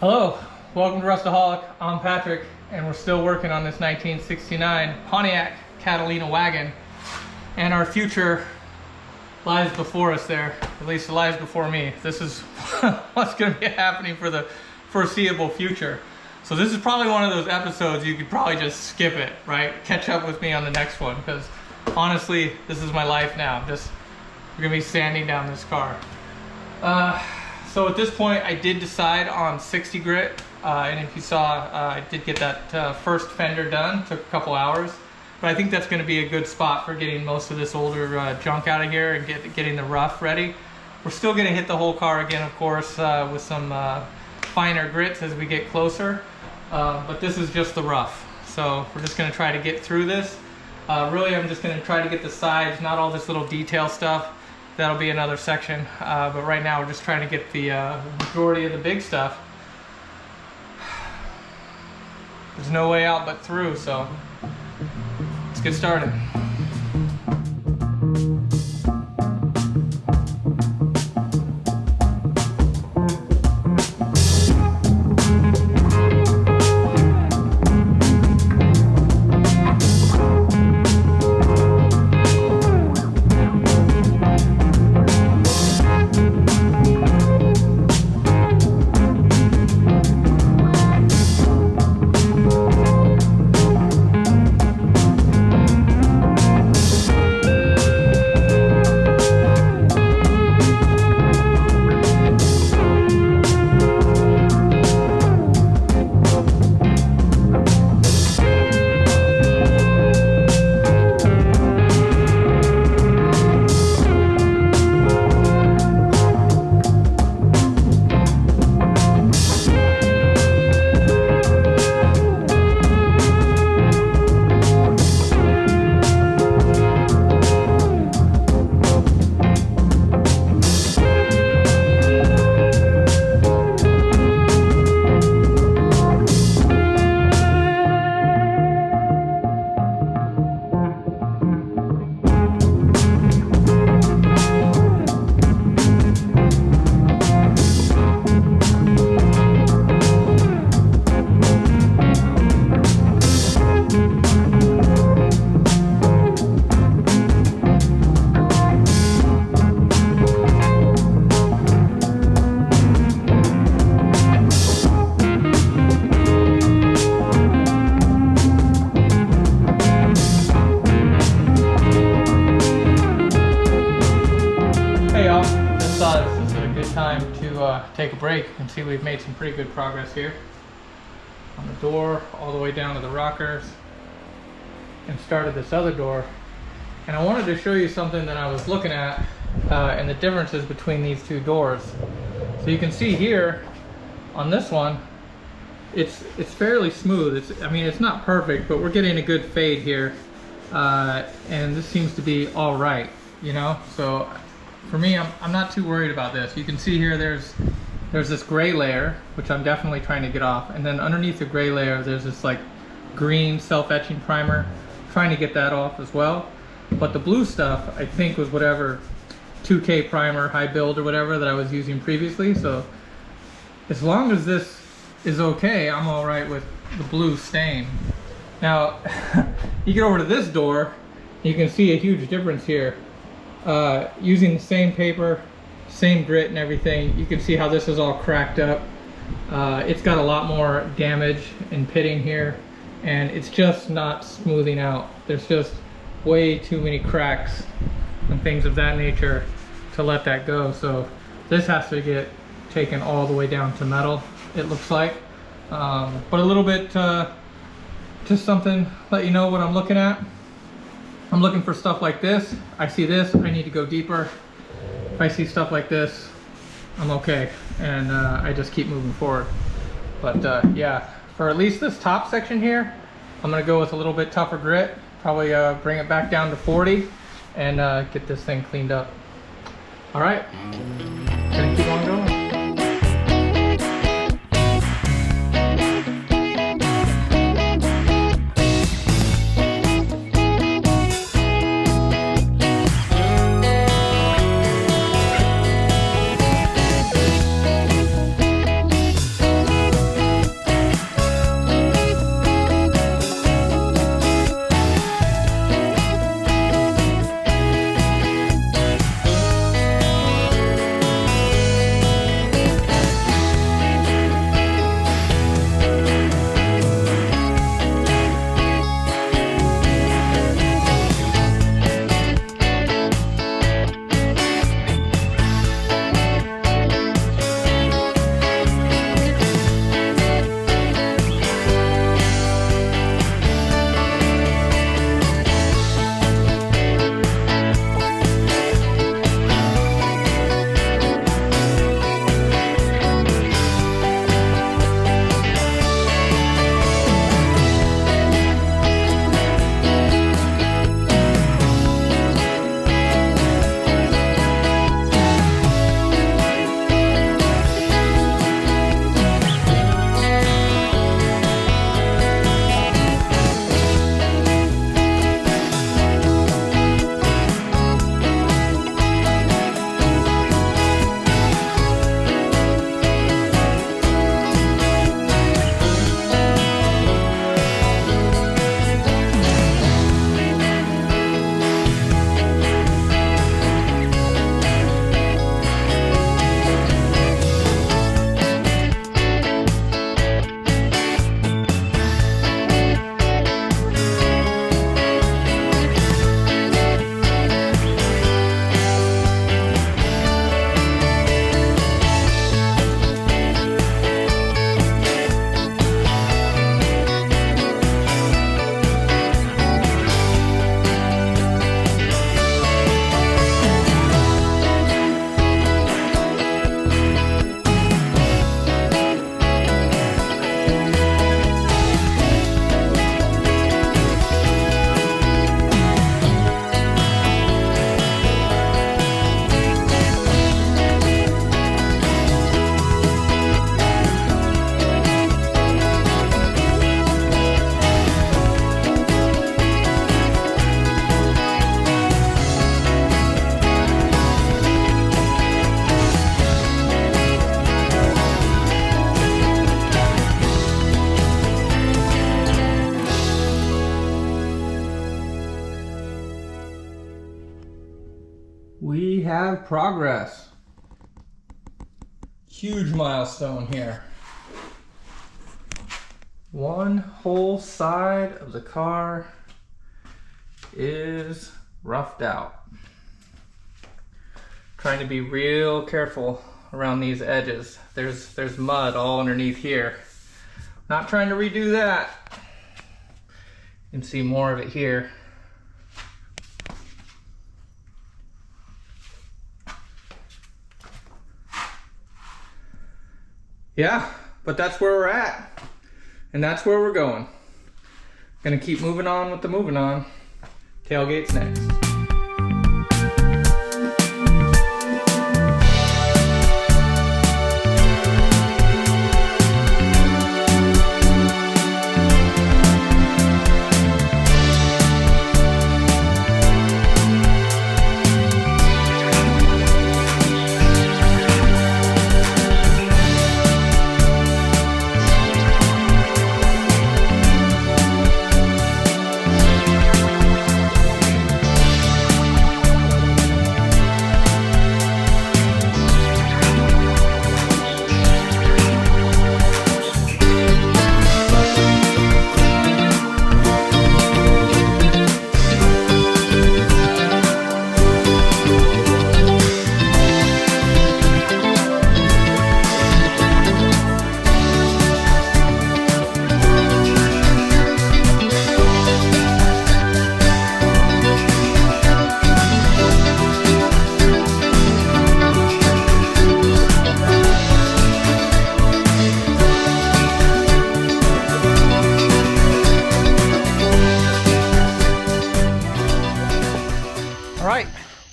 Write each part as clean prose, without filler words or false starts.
Hello, welcome to Rustaholic. I'm Patrick, and we're still working on this 1969 Pontiac Catalina Wagon, and our future lies before us there. At least it lies before me. This is what's going to be happening for the foreseeable future. So this is probably one of those episodes you could probably just skip it, right? Catch up with me on the next one, because honestly, this is my life now. We're going to be sanding down this car. So at this point, I did decide on 60 grit, and if you saw, I did get that first fender done. Took a couple hours, but I think that's going to be a good spot for getting most of this older junk out of here and getting the rough ready. We're still going to hit the whole car again, of course, with some finer grits as we get closer, but this is just the rough. So we're just going to try to get through this. Really, I'm just going to try to get the sides, not all this little detail stuff. That'll be another section, but right now we're just trying to get the majority of the big stuff. There's no way out but through, so let's get started. Take a break. You can see we've made some pretty good progress here on the door all the way down to the rockers, and started this other door. And I wanted to show you something that I was looking at and the differences between these two doors. So you can see here on this one, it's fairly smooth. I mean, it's not perfect, but we're getting a good fade here, and this seems to be all right, you know. So for me, I'm not too worried about this. You can see here there's this gray layer, which I'm definitely trying to get off, and then underneath the gray layer there's this like green self-etching primer, trying to get that off as well. But the blue stuff, I think, was whatever 2K primer, high build or whatever that I was using previously. So as long as this is okay, I'm all right with the blue stain. Now you get over to this door, you can see a huge difference here. Using the same paper, same grit and everything, you can see how this is all cracked up. It's got a lot more damage and pitting here, and it's just not smoothing out. There's just way too many cracks and things of that nature to let that go. So this has to get taken all the way down to metal, it looks like. But a little bit, just something, let you know what I'm looking at. I'm looking for stuff like this. I see this, I need to go deeper. If I see stuff like this, I'm okay, and I just keep moving forward. But yeah, for at least this top section here, I'm gonna go with a little bit tougher grit, probably bring it back down to 40, and get this thing cleaned up. All right, gonna keep on going. drive progress. Huge milestone here. One whole side of the car is roughed out. Trying to be real careful around these edges. There's mud all underneath here. Not trying to redo that. You can see more of it here. Yeah, but that's where we're at. And that's where we're going. Gonna keep moving on with the moving on. Tailgate's next.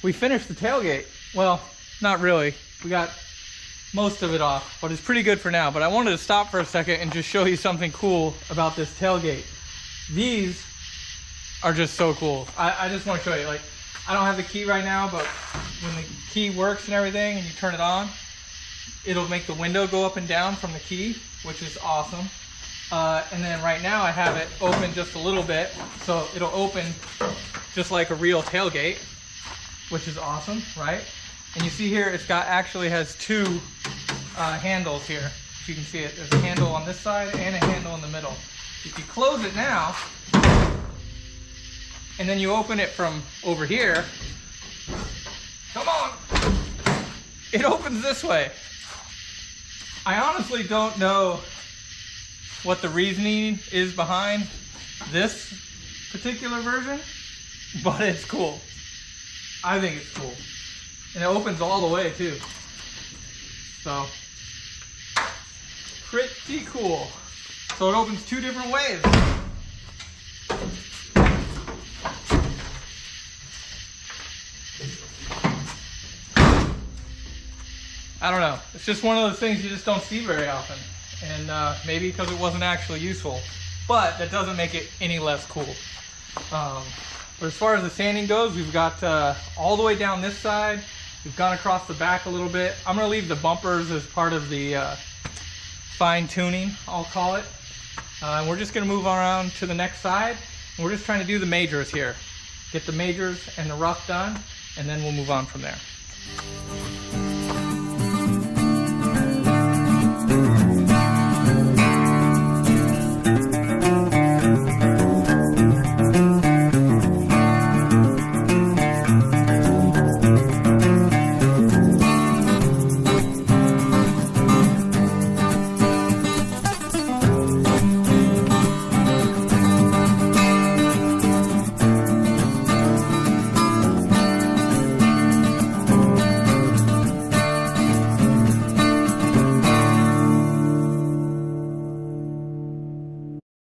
We finished the tailgate. Well, not really. We got most of it off, but it's pretty good for now. But I wanted to stop for a second and just show you something cool about this tailgate. These are just so cool. I just want to show you. Like, I don't have the key right now, but when the key works and everything and you turn it on, it'll make the window go up and down from the key, which is awesome. And then right now I have it open just a little bit, so it'll open just like a real tailgate, which is awesome, right? And you see here, it's got actually has two handles here. If you can see it, there's a handle on this side and a handle in the middle. If you close it now, and then you open it from over here, come on, it opens this way. I honestly don't know what the reasoning is behind this particular version, but it's cool. I think it's cool. And it opens all the way too. So, pretty cool. So it opens two different ways. I don't know. It's just one of those things you just don't see very often. And maybe because it wasn't actually useful. But that doesn't make it any less cool. But as far as the sanding goes, we've got all the way down this side. We've gone across the back a little bit. I'm going to leave the bumpers as part of the fine tuning, I'll call it. And we're just going to move around to the next side. And we're just trying to do the majors here. Get the majors and the rough done, and then we'll move on from there.